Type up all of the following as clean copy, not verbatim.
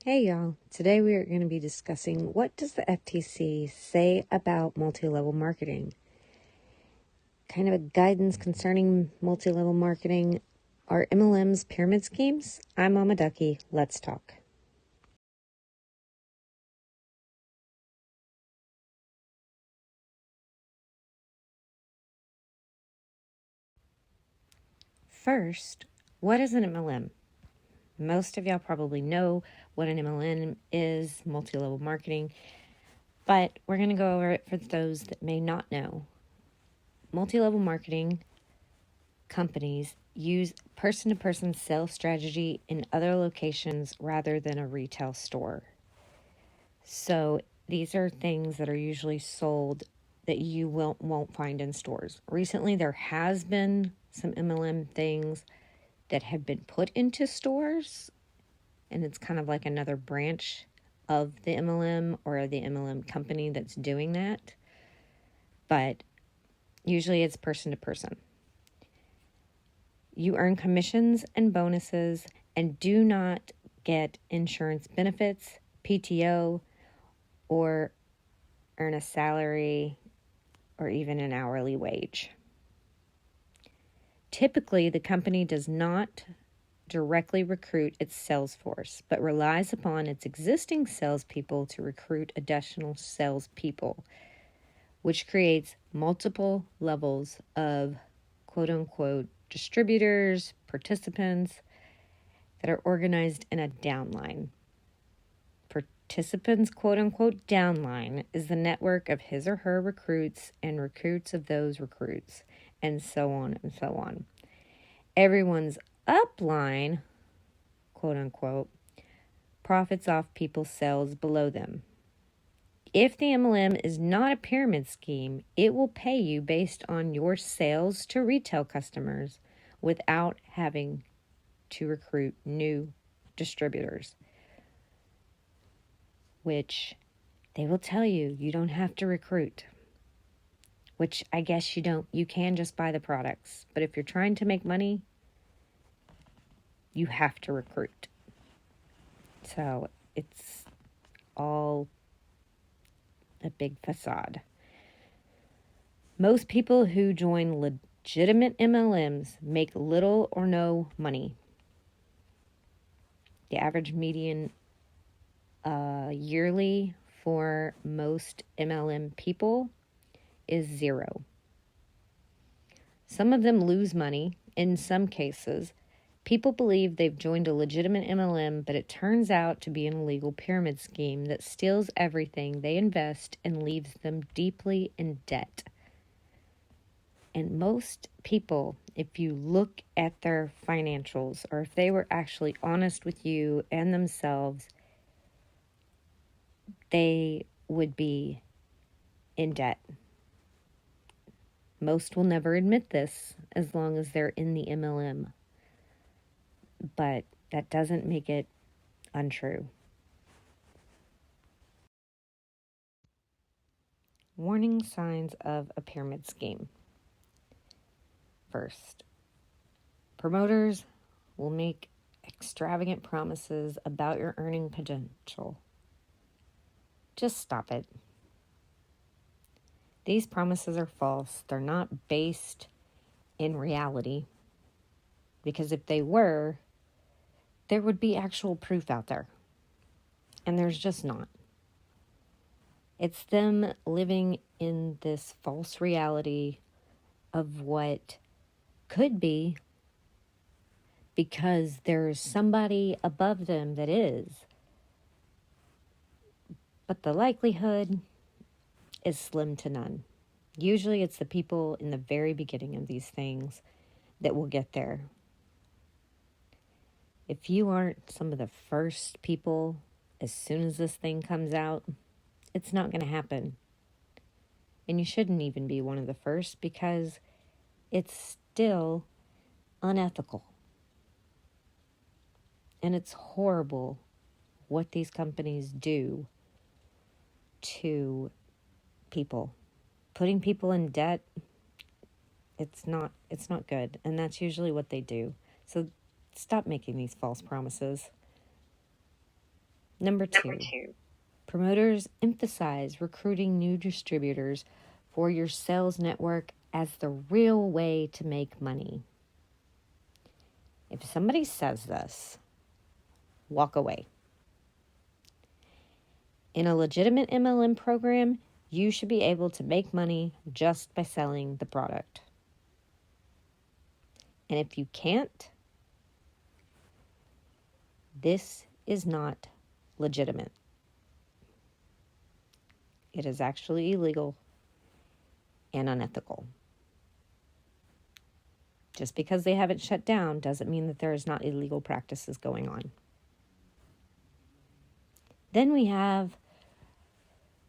Hey y'all, today we are going to be discussing what does the FTC say about multi-level marketing? Kind of a guidance concerning multi-level marketing. Are MLMs pyramid schemes? I'm Mama Ducky. Let's talk. First, what is an MLM? Most of y'all probably know what an MLM is, multi-level marketing, but we're going to go over it for those that may not know. Multi-level marketing companies use person-to-person sales strategy in other locations rather than a retail store. So these are things that are usually sold that you won't find in stores. Recently, there has been some MLM things that have been put into stores, and it's kind of like another branch of the MLM or the MLM company that's doing that. But usually it's person to person. You earn commissions and bonuses and do not get insurance benefits, PTO, or earn a salary or even an hourly wage. Typically, the company does not directly recruit its sales force, but relies upon its existing salespeople to recruit additional salespeople, which creates multiple levels of quote-unquote distributors, participants that are organized in a downline. Participants' quote-unquote downline is the network of his or her recruits and recruits of those recruits, and so on and so on. Everyone's upline, quote-unquote, profits off people's sales below them. If the MLM is not a pyramid scheme, it will pay you based on your sales to retail customers without having to recruit new distributors, which they will tell you you don't have to recruit, which I guess you don't. You can just buy the products. But if you're trying to make money, you have to recruit. So it's all a big facade. Most people who join legitimate MLMs make little or no money. The average median yearly for most MLM people is 0. Some of them lose money. In some cases, people believe they've joined a legitimate MLM, but it turns out to be an illegal pyramid scheme that steals everything they invest and leaves them deeply in debt. And most people, if you look at their financials, or if they were actually honest with you and themselves, they would be in debt. Most will never admit this as long as they're in the MLM. But that doesn't make it untrue. Warning signs of a pyramid scheme. First, promoters will make extravagant promises about your earning potential. Just stop it. These promises are false. They're not based in reality. Because if they were, there would be actual proof out there. And there's just not. It's them living in this false reality of what could be because there's somebody above them that is. But the likelihood is slim to none. Usually it's the people in the very beginning of these things that will get there. If you aren't some of the first people as soon as this thing comes out, it's not going to happen. And you shouldn't even be one of the first because it's still unethical. And it's horrible what these companies do to people. Putting people in debt, it's not good. And that's usually what they do. So stop making these false promises. Number two, promoters emphasize recruiting new distributors for your sales network as the real way to make money. If somebody says this, walk away. In a legitimate MLM program, you should be able to make money just by selling the product. And if you can't, this is not legitimate. It is actually illegal and unethical. Just because they haven't shut down doesn't mean that there is not illegal practices going on. Then we have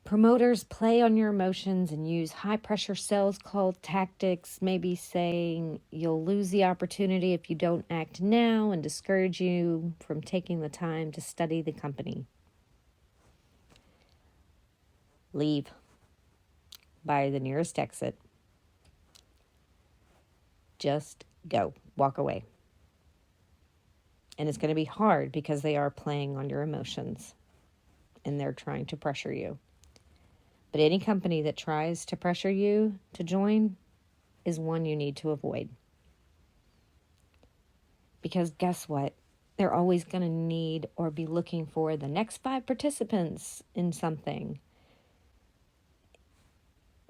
promoters play on your emotions and use high-pressure sales call tactics, maybe saying you'll lose the opportunity if you don't act now, and discourage you from taking the time to study the company. Leave by the nearest exit. Just go. Walk away. And it's going to be hard because they are playing on your emotions and they're trying to pressure you. But any company that tries to pressure you to join is one you need to avoid. Because guess what? They're always going to need or be looking for the next 5 participants in something.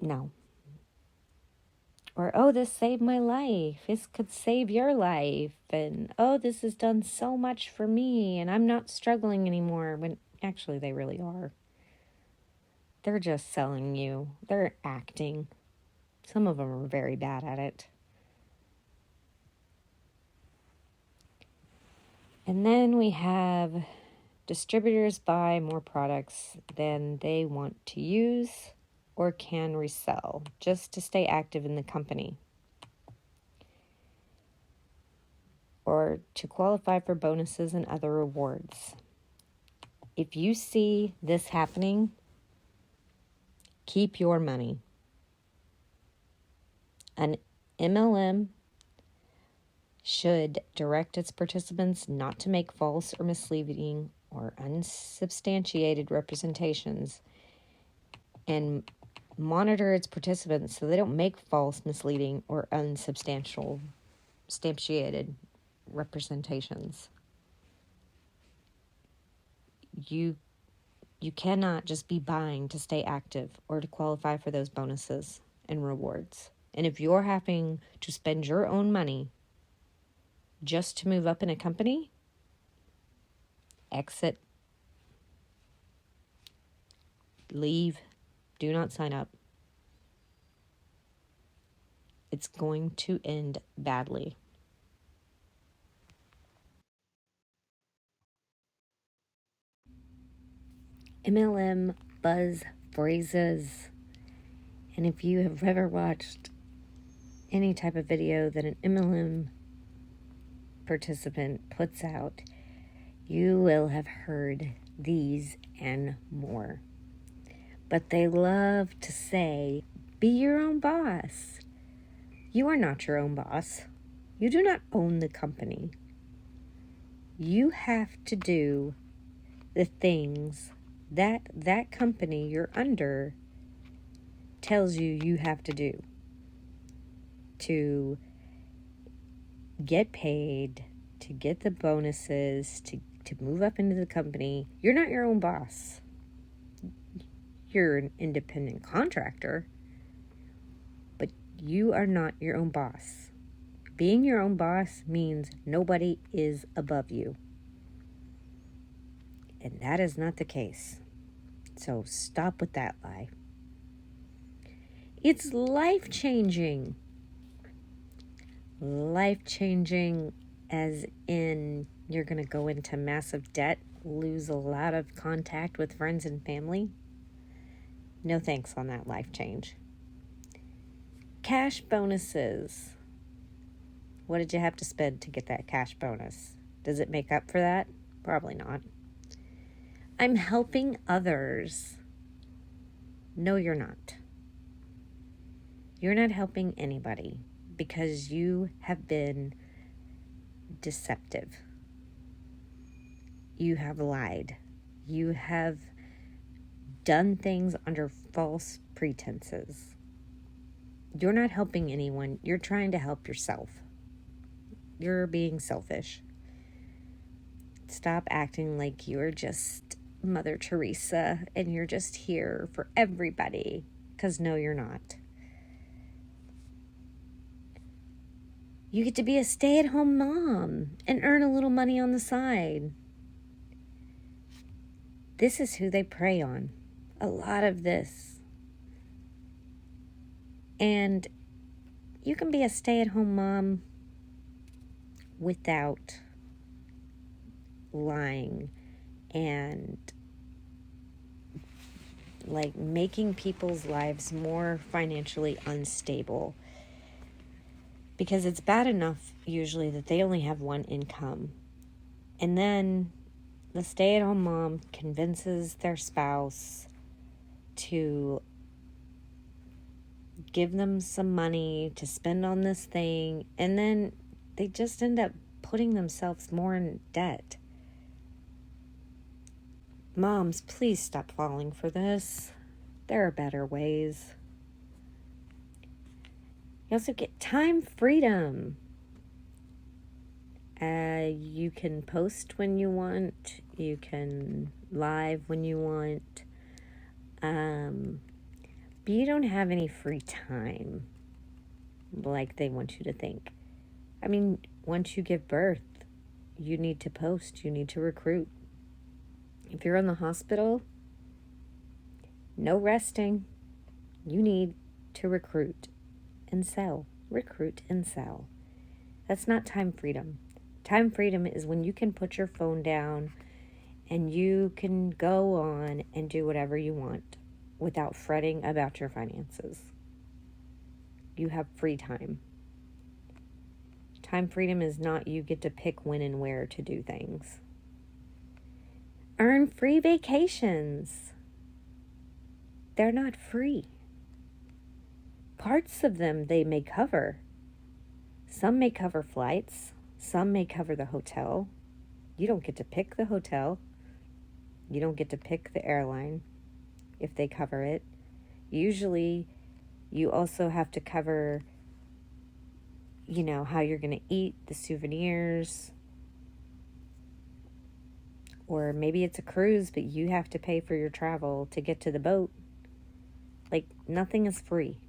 No. Or, oh, this saved my life. This could save your life. And, oh, this has done so much for me and I'm not struggling anymore. When actually they really are. They're just selling you. They're acting. Some of them are very bad at it. And then we have distributors buy more products than they want to use or can resell just to stay active in the company or to qualify for bonuses and other rewards. If you see this happening, keep your money. An MLM should direct its participants not to make false or misleading or unsubstantiated representations and monitor its participants so they don't make false, misleading, or unsubstantiated representations. You cannot just be buying to stay active or to qualify for those bonuses and rewards. And if you're having to spend your own money just to move up in a company, exit, leave, do not sign up. It's going to end badly. MLM buzz phrases. And if you have ever watched any type of video that an MLM participant puts out, you will have heard these and more. But they love to say, be your own boss. You are not your own boss. You do not own the company. You have to do the things that company you're under tells you have to do to get paid, to get the bonuses, to move up into the company. You're not your own boss. You're an independent contractor, but you are not your own boss. Being your own boss means nobody is above you. And that is not the case. So stop with that lie. It's life-changing. Life-changing as in you're going to go into massive debt, lose a lot of contact with friends and family. No thanks on that life change. Cash bonuses. What did you have to spend to get that cash bonus? Does it make up for that? Probably not. I'm helping others. No, you're not. You're not helping anybody because you have been deceptive. You have lied. You have done things under false pretenses. You're not helping anyone. You're trying to help yourself. You're being selfish. Stop acting like you're just Mother Teresa and you're just here for everybody. Because no, you're not. You get to be a stay-at-home mom and earn a little money on the side. This is who they prey on. A lot of this. And you can be a stay-at-home mom without lying and like making people's lives more financially unstable. Because it's bad enough usually that they only have one income. And then the stay-at-home mom convinces their spouse to give them some money to spend on this thing. And then they just end up putting themselves more in debt. Moms, please stop falling for this. There are better ways. You also get time freedom. You can post when you want. You can live when you want. But you don't have any free time like they want you to think. I mean, once you give birth, you need to post. You need to recruit. If you're in the hospital, no resting. You need to recruit and sell. Recruit and sell. That's not time freedom. Time freedom is when you can put your phone down and you can go on and do whatever you want without fretting about your finances. You have free time. Time freedom is not you get to pick when and where to do things. Earn free vacations. They're not free. Parts of them they may cover. Some may cover flights. Some may cover the hotel. You don't get to pick the hotel. You don't get to pick the airline if they cover it. Usually, you also have to cover, how you're going to eat, the souvenirs. Or maybe it's a cruise, but you have to pay for your travel to get to the boat. Like, nothing is free.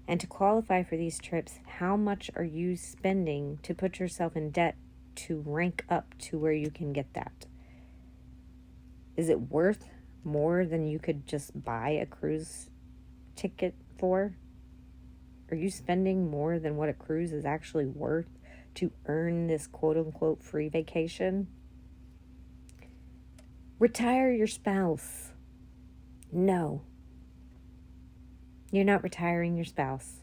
And to qualify for these trips, how much are you spending to put yourself in debt to rank up to where you can get that? Is it worth more than you could just buy a cruise ticket for? Are you spending more than what a cruise is actually worth to earn this quote-unquote free vacation? Retire your spouse. No. You're not retiring your spouse.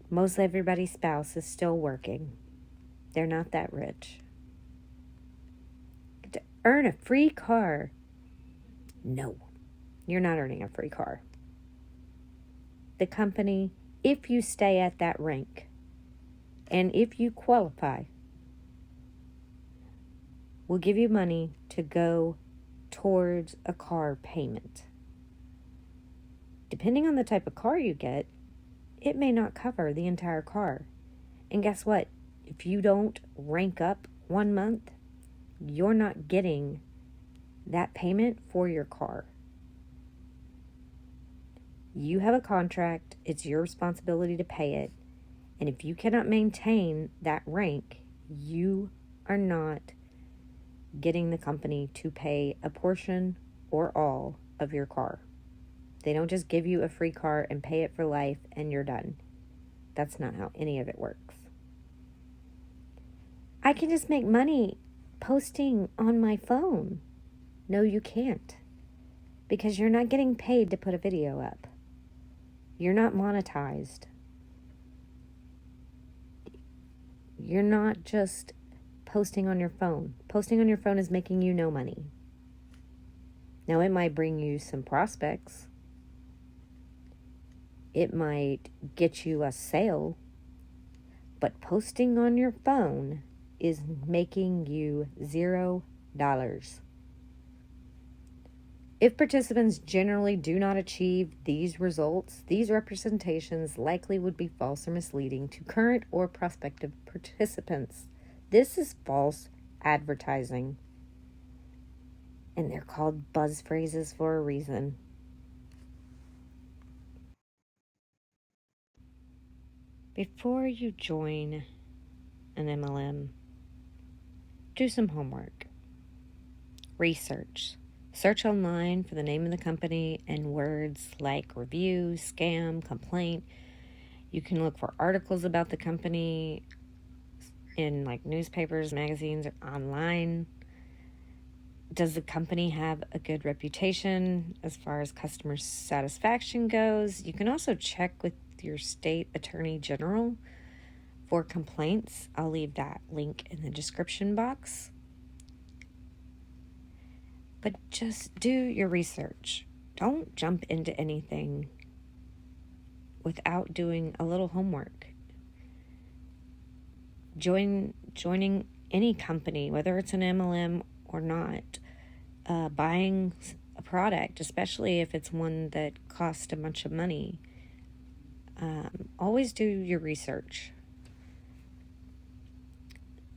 Most everybody's spouse is still working. They're not that rich. To earn a free car. No, you're not earning a free car. The company, if you stay at that rank, and if you qualify, will give you money to go towards a car payment. Depending on the type of car you get, it may not cover the entire car. And guess what? If you don't rank up 1 month, you're not getting that payment for your car. You have a contract. It's your responsibility to pay it. And if you cannot maintain that rank, you are not getting the company to pay a portion or all of your car. They don't just give you a free car and pay it for life and you're done. That's not how any of it works. I can just make money posting on my phone. No, you can't. Because you're not getting paid to put a video up. You're not monetized. You're not just posting on your phone. Posting on your phone is making you no money. Now, it might bring you some prospects. It might get you a sale, but posting on your phone is making you $0. If participants generally do not achieve these results, these representations likely would be false or misleading to current or prospective participants. This is false advertising, and they're called buzz phrases for a reason. Before you join an MLM, do some homework. Research. Search online for the name of the company and words like review, scam, complaint. You can look for articles about the company in like newspapers, magazines, or online. Does the company have a good reputation as far as customer satisfaction goes? You can also check with your state attorney general for complaints. I'll leave that link in the description box. But just do your research. Don't jump into anything without doing a little homework. Joining any company, whether it's an MLM or not, buying a product, especially if it's one that costs a bunch of money, always do your research.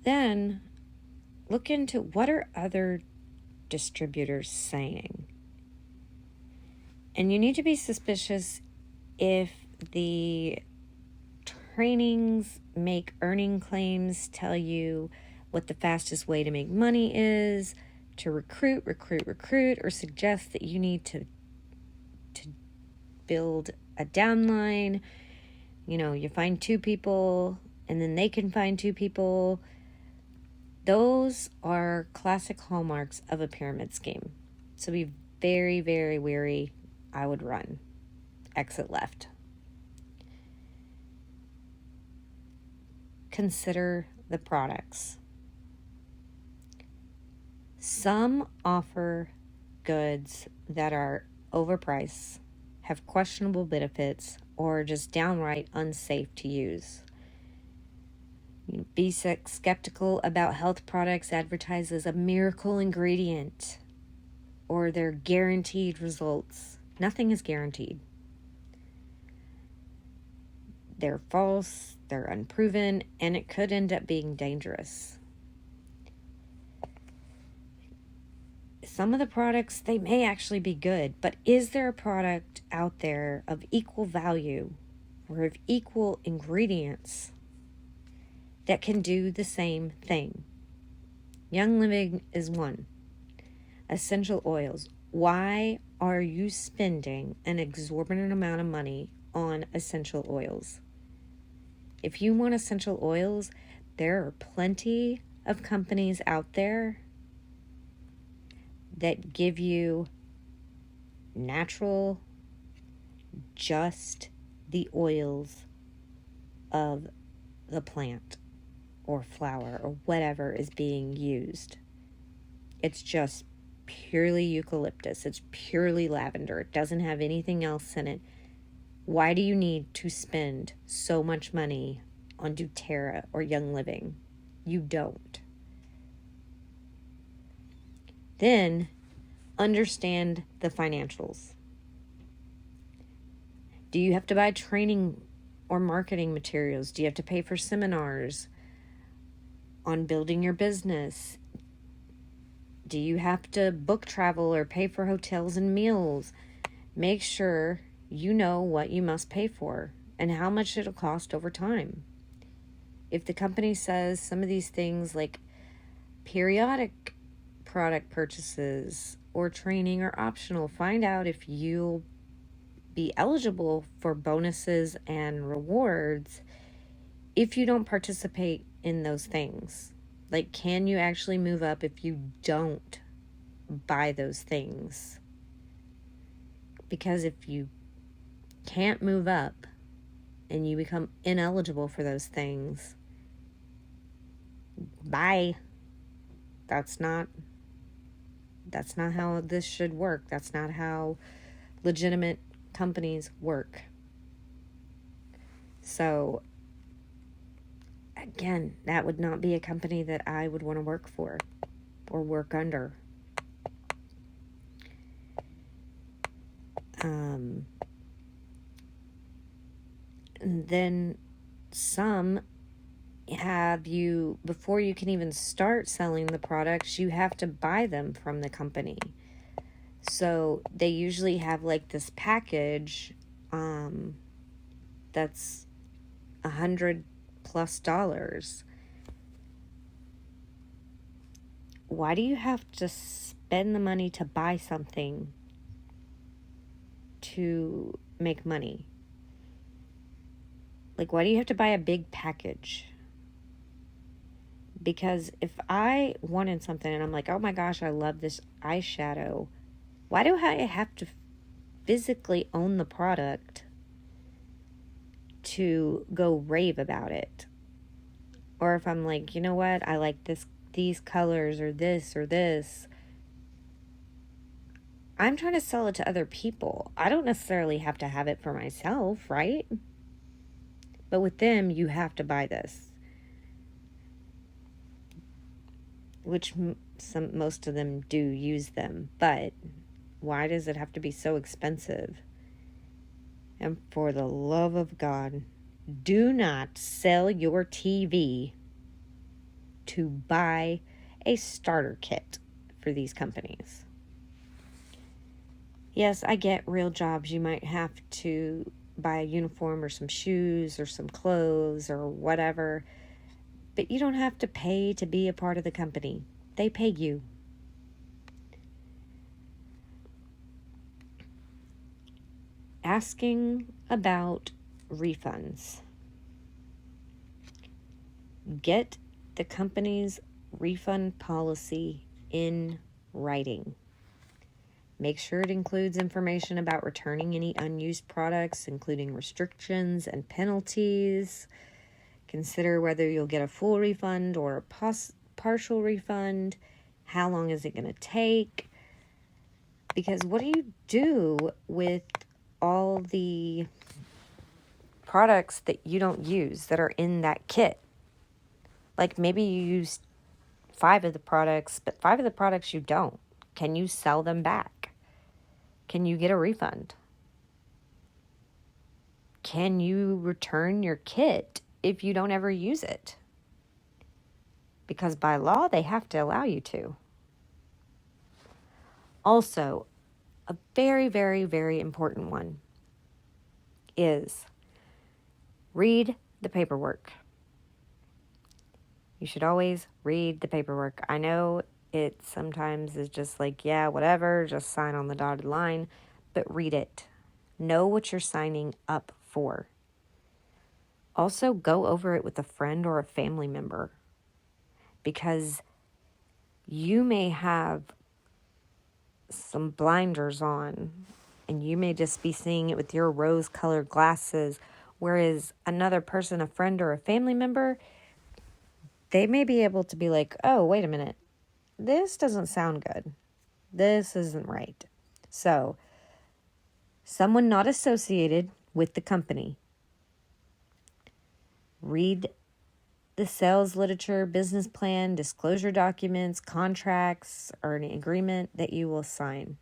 Then look into what are other distributors saying. And you need to be suspicious if the trainings make earning claims, tell you what the fastest way to make money is, to recruit, or suggest that you need to build a downline. You find 2 people and then they can find 2 people. Those are classic hallmarks of a pyramid scheme. So be very, very wary. I would run. Exit left. Consider the products. Some offer goods that are overpriced, have questionable benefits, or just downright unsafe to use. Be skeptical about health products advertised as a miracle ingredient or their guaranteed results. Nothing is guaranteed. They're false, they're unproven, and it could end up being dangerous. Some of the products, they may actually be good, but is there a product out there of equal value or of equal ingredients that can do the same thing? Young Living is one. Essential oils. Why are you spending an exorbitant amount of money on essential oils? If you want essential oils, there are plenty of companies out there that give you natural, just the oils of the plant or flower or whatever is being used. It's just purely eucalyptus. It's purely lavender. It doesn't have anything else in it. Why do you need to spend so much money on doTERRA or Young Living? You don't. Then understand the financials. Do you have to buy training or marketing materials? Do you have to pay for seminars on building your business? Do you have to book travel or pay for hotels and meals? Make sure you know what you must pay for and how much it'll cost over time. If the company says some of these things like periodic product purchases or training are optional, find out if you'll be eligible for bonuses and rewards if you don't participate in those things. Like, can you actually move up if you don't buy those things? Because if you can't move up and you become ineligible for those things, bye. That's not how this should work. That's not how legitimate companies work. So again, that would not be a company that I would want to work for or work under. And then some have you, before you can even start selling the products, you have to buy them from the company. So they usually have like this package that's $100+. Why do you have to spend the money to buy something to make money? Like, why do you have to buy a big package? Because if I wanted something and I'm like, oh my gosh, I love this eyeshadow, why do I have to physically own the product to go rave about it? Or if I'm like, you know what, I like these colors or this, I'm trying to sell it to other people. I don't necessarily have to have it for myself, right? But with them, you have to buy this. Which most of them do use them. But why does it have to be so expensive? And for the love of God, do not sell your TV to buy a starter kit for these companies. Yes, I get real jobs. You might have to buy a uniform or some shoes or some clothes or whatever, but you don't have to pay to be a part of the company. They pay you. Asking about refunds. Get the company's refund policy in writing. Make sure it includes information about returning any unused products, including restrictions and penalties. Consider whether you'll get a full refund or a partial refund. How long is it going to take? Because what do you do with all the products that you don't use that are in that kit? Like maybe you use 5 of the products, but 5 of the products you don't. Can you sell them back? Can you get a refund? Can you return your kit if you don't ever use it? Because by law, they have to allow you to. Also, a very, very, very important one is read the paperwork. You should always read the paperwork. I know it sometimes is just like, yeah, whatever, just sign on the dotted line, but read it. Know what you're signing up for. Also, go over it with a friend or a family member, because you may have some blinders on and you may just be seeing it with your rose-colored glasses, whereas another person, a friend or a family member, they may be able to be like, oh, wait a minute, this doesn't sound good. This isn't right. So, someone not associated with the company, read the sales literature, business plan, disclosure documents, contracts, or an agreement that you will sign.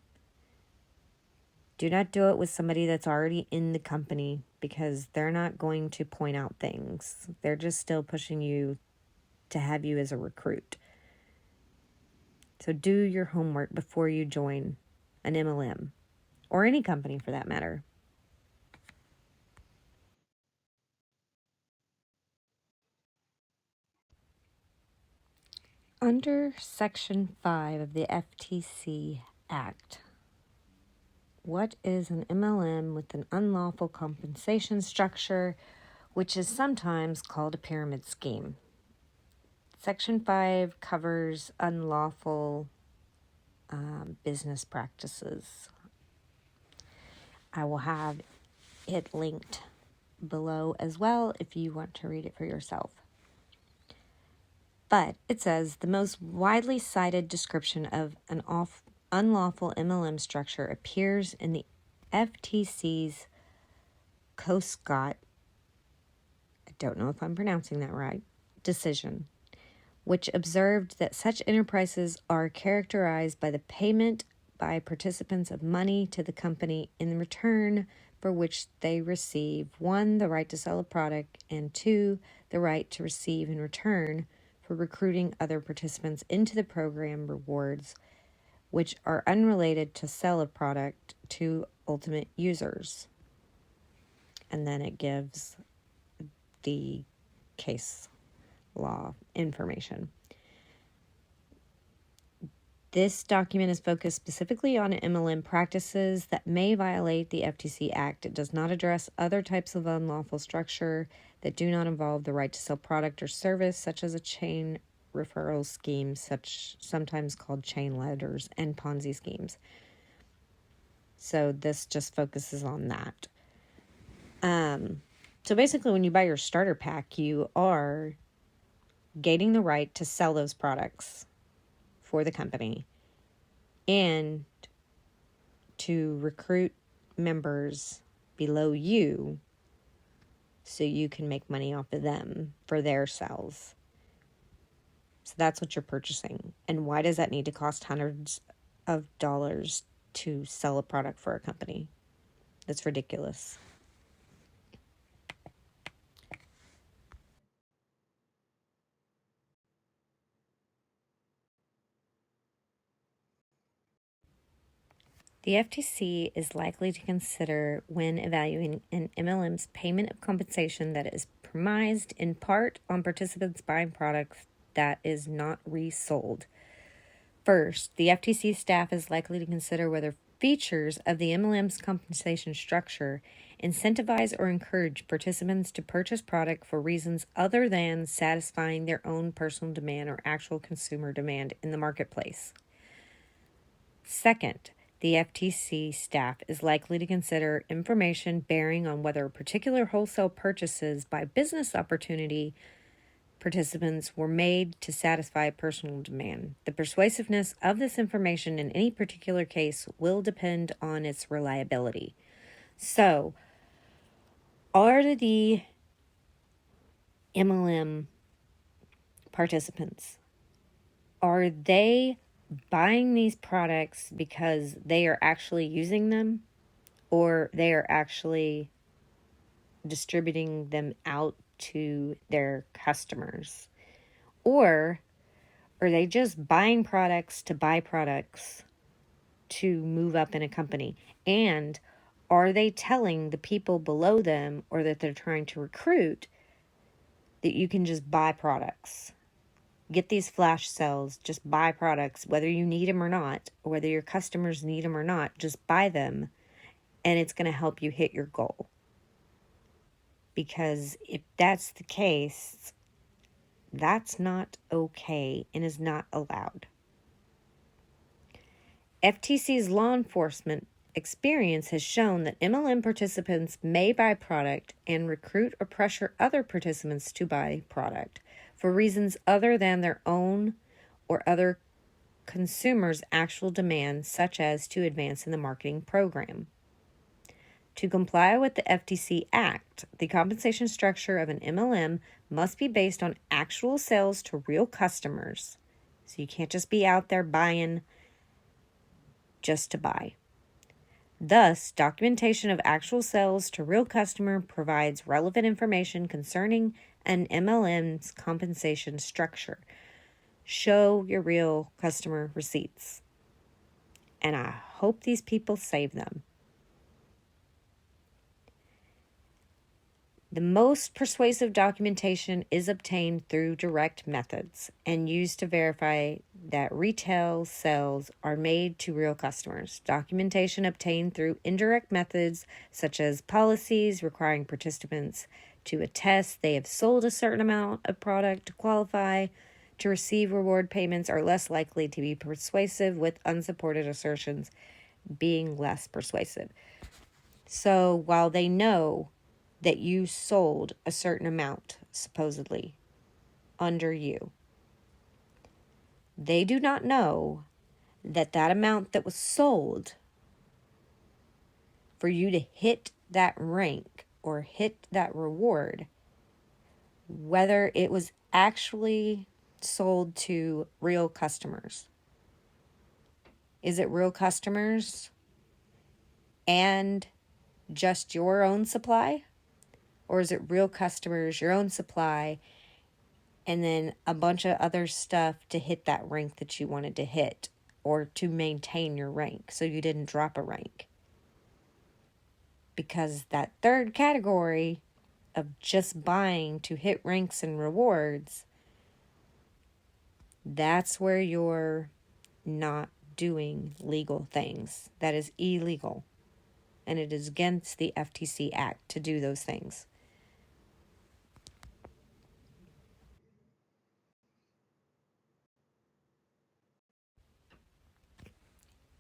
Do not do it with somebody that's already in the company, because they're not going to point out things. They're just still pushing you to have you as a recruit. So do your homework before you join an MLM, or any company for that matter. Under Section 5 of the FTC Act, what is an MLM with an unlawful compensation structure, which is sometimes called a pyramid scheme? Section 5 covers unlawful business practices. I will have it linked below as well if you want to read it for yourself. But it says the most widely cited description of an unlawful MLM structure appears in the FTC's COSCOT. I don't know if I'm pronouncing that right. decision, which observed that such enterprises are characterized by the payment by participants of money to the company in return for which they receive 1, the right to sell a product, and 2, the right to receive in return for recruiting other participants into the program rewards, which are unrelated to sell a product to ultimate users. And then it gives the case law information. This document is focused specifically on MLM practices that may violate the FTC Act. It does not address other types of unlawful structure that do not involve the right to sell product or service, such as a chain referral scheme, sometimes called chain letters, and Ponzi schemes. So this just focuses on that. So basically, when you buy your starter pack, you are gaining the right to sell those products for the company and to recruit members below you so you can make money off of them for their sales. So that's what you're purchasing. And why does that need to cost hundreds of dollars to sell a product for a company? That's ridiculous. The FTC is likely to consider, when evaluating an MLM's payment of compensation, that is premised in part on participants buying products that is not resold. First, the FTC staff is likely to consider whether features of the MLM's compensation structure incentivize or encourage participants to purchase product for reasons other than satisfying their own personal demand or actual consumer demand in the marketplace. Second, the FTC staff is likely to consider information bearing on whether particular wholesale purchases by business opportunity participants were made to satisfy personal demand. The persuasiveness of this information in any particular case will depend on its reliability. So, are the MLM participants, are they buying these products because they are actually using them, or they are actually distributing them out to their customers? Or are they just buying products to buy products to move up in a company? And are they telling the people below them, or that they're trying to recruit, that you can just buy products? Get these flash sales, just buy products, whether you need them or not, or whether your customers need them or not, just buy them, and it's going to help you hit your goal. Because if that's the case, that's not okay and is not allowed. FTC's law enforcement experience has shown that MLM participants may buy product and recruit or pressure other participants to buy product for reasons other than their own or other consumers' actual demands, such as to advance in the marketing program. To comply with the FTC Act, the compensation structure of an MLM must be based on actual sales to real customers. So you can't just be out there buying just to buy. Thus, documentation of actual sales to real customer provides relevant information concerning an MLM's compensation structure. Show your real customer receipts. And I hope these people save them. The most persuasive documentation is obtained through direct methods and used to verify that retail sales are made to real customers. Documentation obtained through indirect methods, such as policies requiring participants to attest they have sold a certain amount of product to qualify to receive reward payments, are less likely to be persuasive, with unsupported assertions being less persuasive. So while they know that you sold a certain amount, supposedly, under you, they do not know that that amount that was sold, for you to hit that rank or hit that reward, whether it was actually sold to real customers? Is it real customers and just your own supply? Or is it real customers, your own supply, and then a bunch of other stuff to hit that rank that you wanted to hit, or to maintain your rank so you didn't drop a rank? Because that third category of just buying to hit ranks and rewards, that's where you're not doing legal things. That is illegal. And it is against the FTC Act to do those things.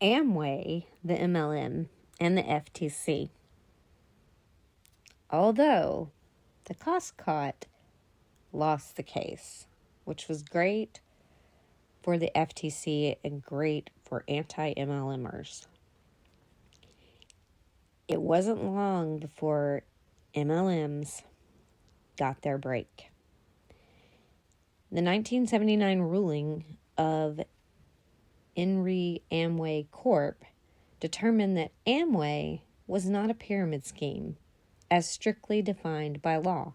Amway, the MLM, and the FTC. Although the Costco lost the case, which was great for the FTC and great for anti-MLMers. It wasn't long before MLMs got their break. The 1979 ruling of Henry Amway Corp. Determined that Amway was not a pyramid scheme as strictly defined by law,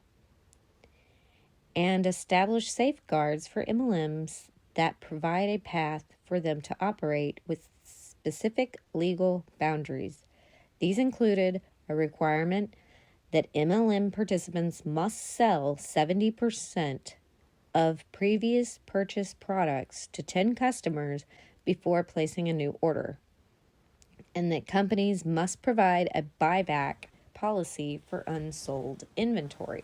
and established safeguards for MLMs that provide a path for them to operate with specific legal boundaries. These included a requirement that MLM participants must sell 70% of previous purchased products to 10 customers before placing a new order, and that companies must provide a buyback policy for unsold inventory.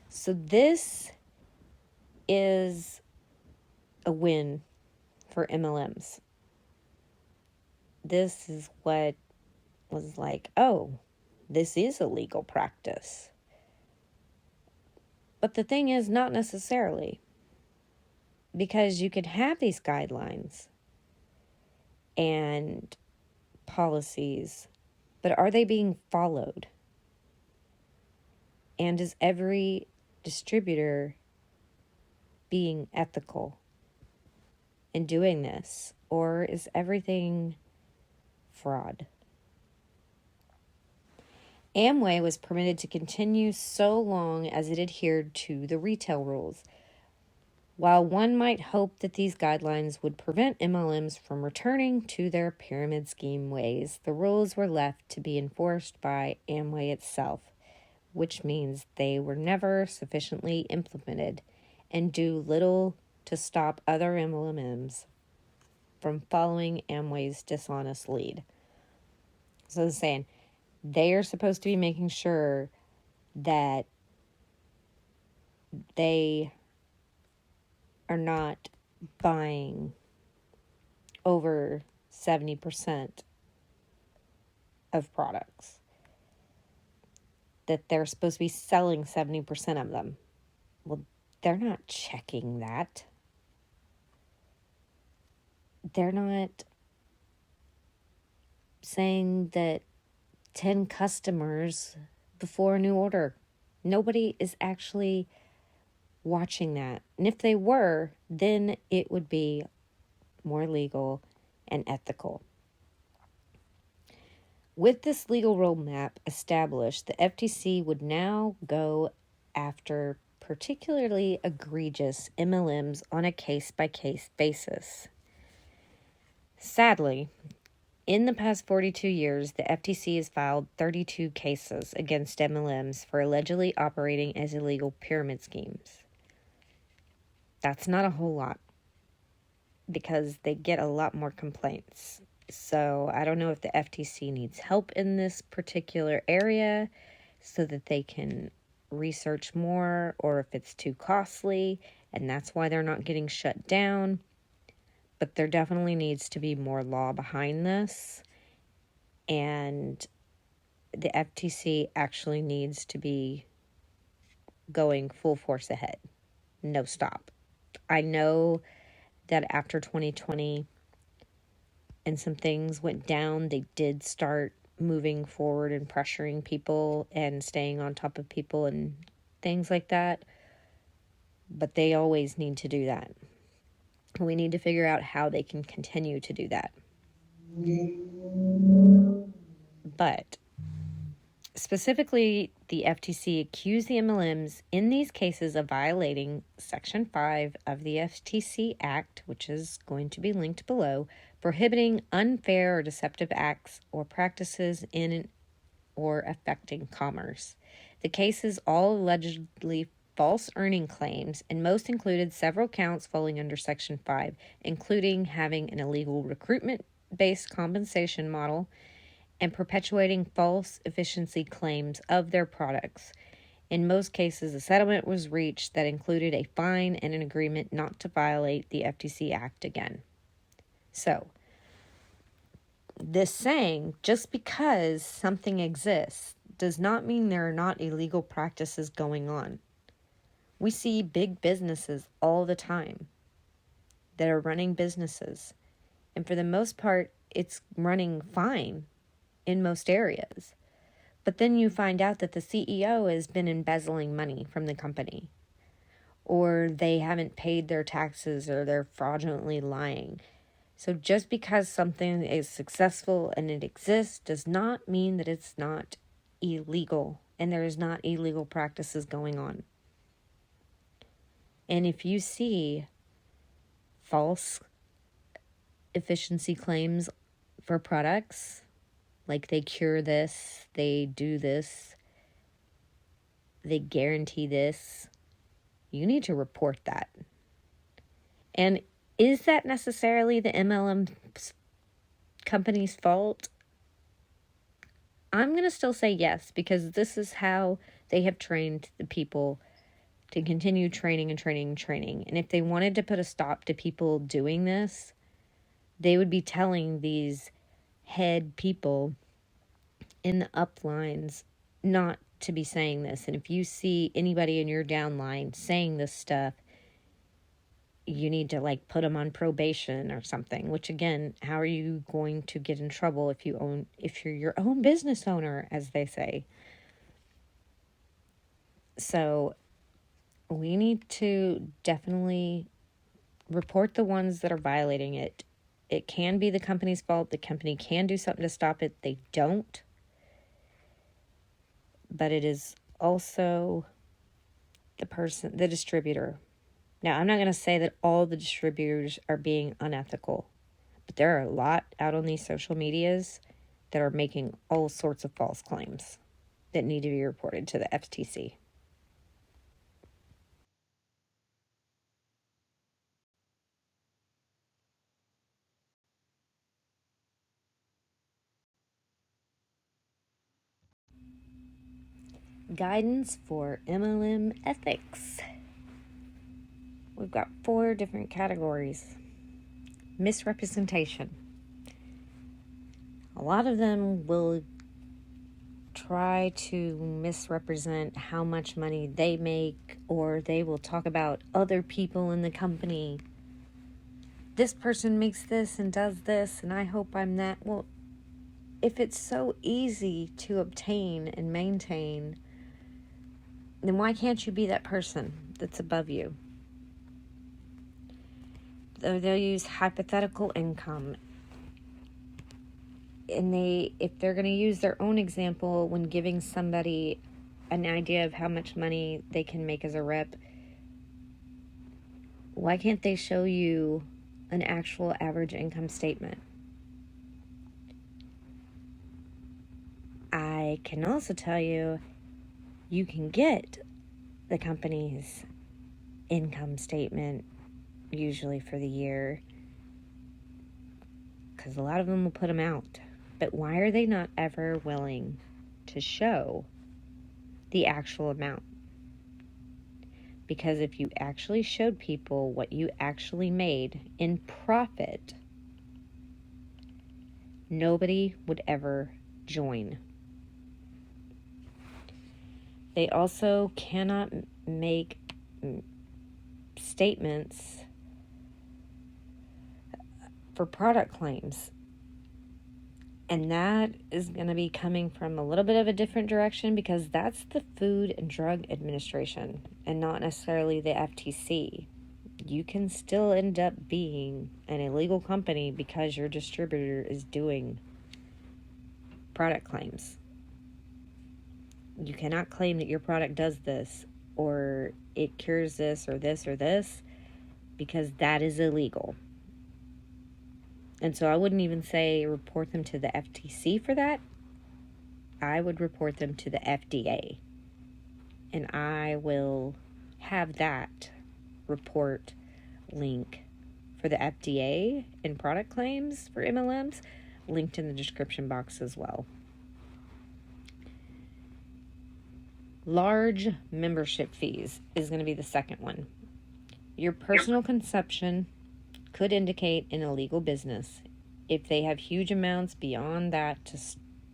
So this is a win for MLMs. This is what was like, oh, this is a legal practice. But the thing is, not necessarily. Because you can have these guidelines and policies, but are they being followed? And is every distributor being ethical in doing this? Or is everything fraud? Amway was permitted to continue so long as it adhered to the retail rules. While one might hope that these guidelines would prevent MLMs from returning to their pyramid scheme ways, the rules were left to be enforced by Amway itself, which means they were never sufficiently implemented and do little to stop other MLMs from following Amway's dishonest lead. So it's saying they are supposed to be making sure that they are not buying over 70% of products, that they're supposed to be selling 70% of them. Well, they're not checking that. They're not saying that 10 customers before a new order. Nobody is actually watching that. And if they were, then it would be more legal and ethical. With this legal roadmap established, the FTC would now go after particularly egregious MLMs on a case-by-case basis. Sadly, in the past 42 years, the FTC has filed 32 cases against MLMs for allegedly operating as illegal pyramid schemes. That's not a whole lot, because they get a lot more complaints. So I don't know if the FTC needs help in this particular area so that they can research more, or if it's too costly and that's why they're not getting shut down. But there definitely needs to be more law behind this, and the FTC actually needs to be going full force ahead. No stop. I know that after 2020 and some things went down, they did start moving forward and pressuring people and staying on top of people and things like that. but they always need to do that. We need to figure out how they can continue to do that. But specifically, the FTC accused the MLMs in these cases of violating Section 5 of the FTC Act, which is going to be linked below, prohibiting unfair or deceptive acts or practices in or affecting commerce. The cases all allegedly false earning claims, and most included several counts falling under Section 5, including having an illegal recruitment-based compensation model and perpetuating false efficiency claims of their products. In most cases, a settlement was reached that included a fine and an agreement not to violate the FTC Act again. So, this saying, just because something exists does not mean there are not illegal practices going on. We see big businesses all the time that are running businesses, and for the most part, it's running fine in most areas. But then you find out that the CEO has been embezzling money from the company, or they haven't paid their taxes, or they're fraudulently lying. So just because something is successful and it exists does not mean that it's not illegal and there is not illegal practices going on. And if you see false efficiency claims for products, like they cure this, they do this, they guarantee this, you need to report that. And is that necessarily the MLM company's fault? I'm going to still say yes, because this is how they have trained the people to continue training. And if they wanted to put a stop to people doing this, they would be telling these head people in the uplines not to be saying this. And if you see anybody in your downline saying this stuff, you need to put them on probation or something, which again, how are you going to get in trouble if you're your own business owner, as they say? So we need to definitely report the ones that are violating it. It can be the company's fault. The company can do something to stop it. They don't. But it is also the distributor. Now, I'm not going to say that all the distributors are being unethical, but there are a lot out on these social medias that are making all sorts of false claims that need to be reported to the FTC. Guidance for MLM ethics. We've got 4 different categories. Misrepresentation. A lot of them will try to misrepresent how much money they make, or they will talk about other people in the company. This person makes this and does this, and I hope I'm that. Well, if it's so easy to obtain and maintain, then why can't you be that person that's above you? They'll use hypothetical income. And if they're going to use their own example when giving somebody an idea of how much money they can make as a rep, why can't they show you an actual average income statement? I can also tell you, you can get the company's income statement usually for the year, because a lot of them will put them out. But why are they not ever willing to show the actual amount? Because if you actually showed people what you actually made in profit, nobody would ever join. They also cannot make statements for product claims. And that is going to be coming from a little bit of a different direction, because that's the Food and Drug Administration and not necessarily the FTC. You can still end up being an illegal company because your distributor is doing product claims. You cannot claim that your product does this, or it cures this, or this, or this, because that is illegal. And so I wouldn't even say report them to the FTC for that. I would report them to the FDA. And I will have that report link for the FDA and product claims for MLMs linked in the description box as well. Large membership fees is going to be the second one. Your personal consumption could indicate an illegal business if they have huge amounts beyond that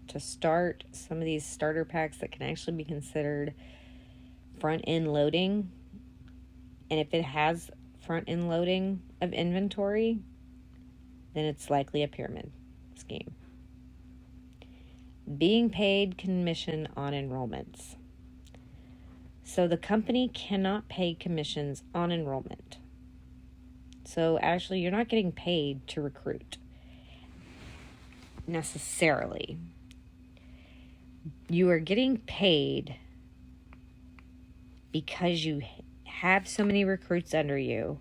to start some of these starter packs that can actually be considered front-end loading. And if it has front-end loading of inventory, then it's likely a pyramid scheme. Being paid commission on enrollments. So the company cannot pay commissions on enrollment. So actually, you're not getting paid to recruit necessarily. You are getting paid because you have so many recruits under you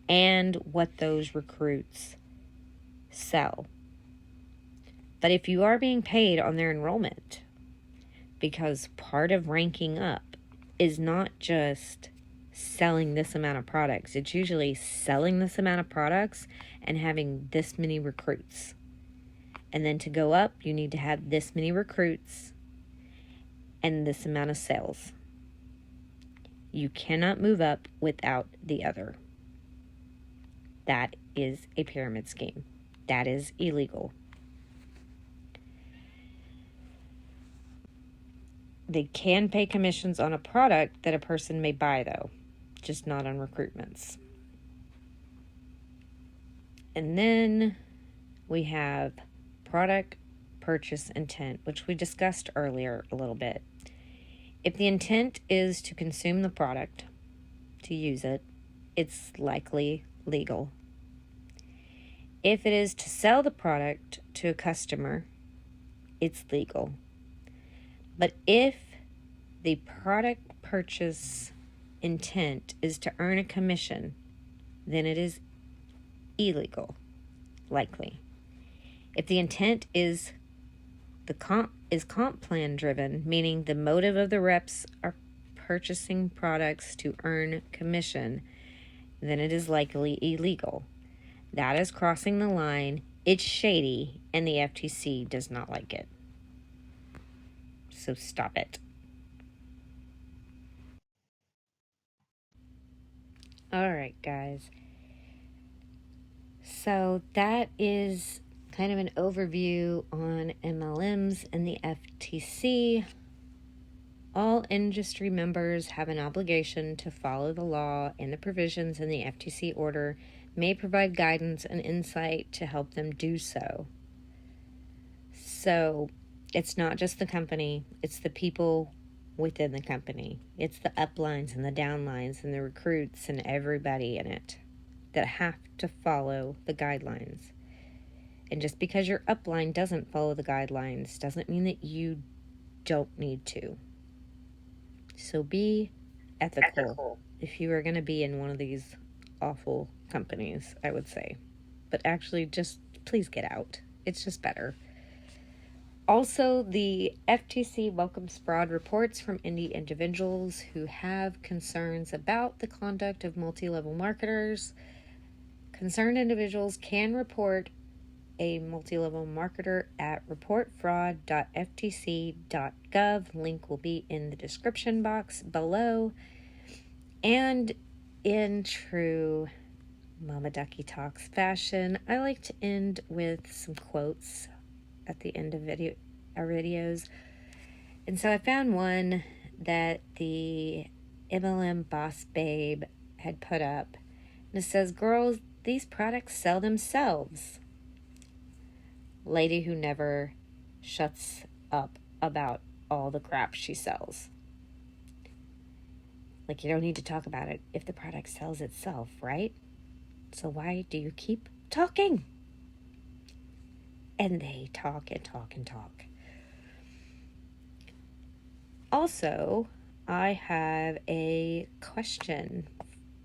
and what those recruits sell. But if you are being paid on their enrollment, because part of ranking up is not just selling this amount of products. It's usually selling this amount of products and having this many recruits. And then to go up, you need to have this many recruits and this amount of sales. You cannot move up without the other. That is a pyramid scheme. That is illegal. They can pay commissions on a product that a person may buy, though, just not on recruitments. And then we have product purchase intent, which we discussed earlier a little bit. If the intent is to consume the product, to use it, it's likely legal. If it is to sell the product to a customer, it's legal. But if the product purchase intent is to earn a commission, then it is illegal, likely. If the intent is comp plan driven, meaning the motive of the reps are purchasing products to earn commission, then it is likely illegal. That is crossing the line. It's shady, and the FTC does not like it. So stop it. All right, guys. So that is kind of an overview on MLMs and the FTC. All industry members have an obligation to follow the law and the provisions in the FTC order, may provide guidance and insight to help them do so. So it's not just the company, it's the people within the company. It's the uplines and the downlines and the recruits and everybody in it that have to follow the guidelines. And just because your upline doesn't follow the guidelines doesn't mean that you don't need to. So be ethical if you are going to be in one of these awful companies, I would say. But actually, just please get out. It's just better. Also, the FTC welcomes fraud reports from any individuals who have concerns about the conduct of multi-level marketers. Concerned individuals can report a multi-level marketer at reportfraud.ftc.gov. Link will be in the description box below. And in true Mama Ducky Talks fashion, I like to end with some quotes at the end of our videos. And so I found one that the MLM boss babe had put up. And it says, "Girls, these products sell themselves. lady who never shuts up about all the crap she sells. Like, you don't need to talk about it if the product sells itself, right? So why do you keep talking? And they talk and talk and talk. Also, I have a question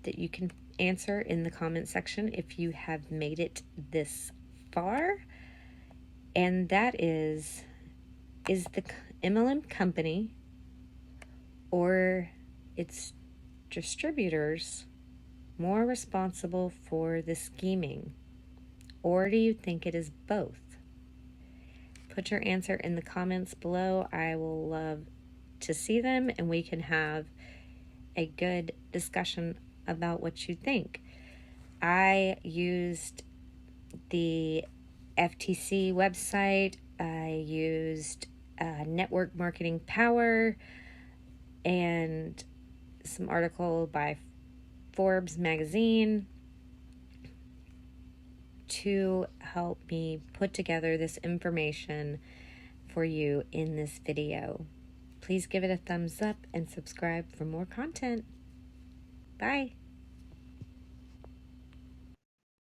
that you can answer in the comment section if you have made it this far. And that is the MLM company or its distributors more responsible for the scheming? Or do you think it is both? Put your answer in the comments below. I will love to see them, and we can have a good discussion about what you think. I used the FTC website. I used Network Marketing Power and some article by Forbes magazine to help me put together this information for you in this video. Please give it a thumbs up and subscribe for more content. Bye.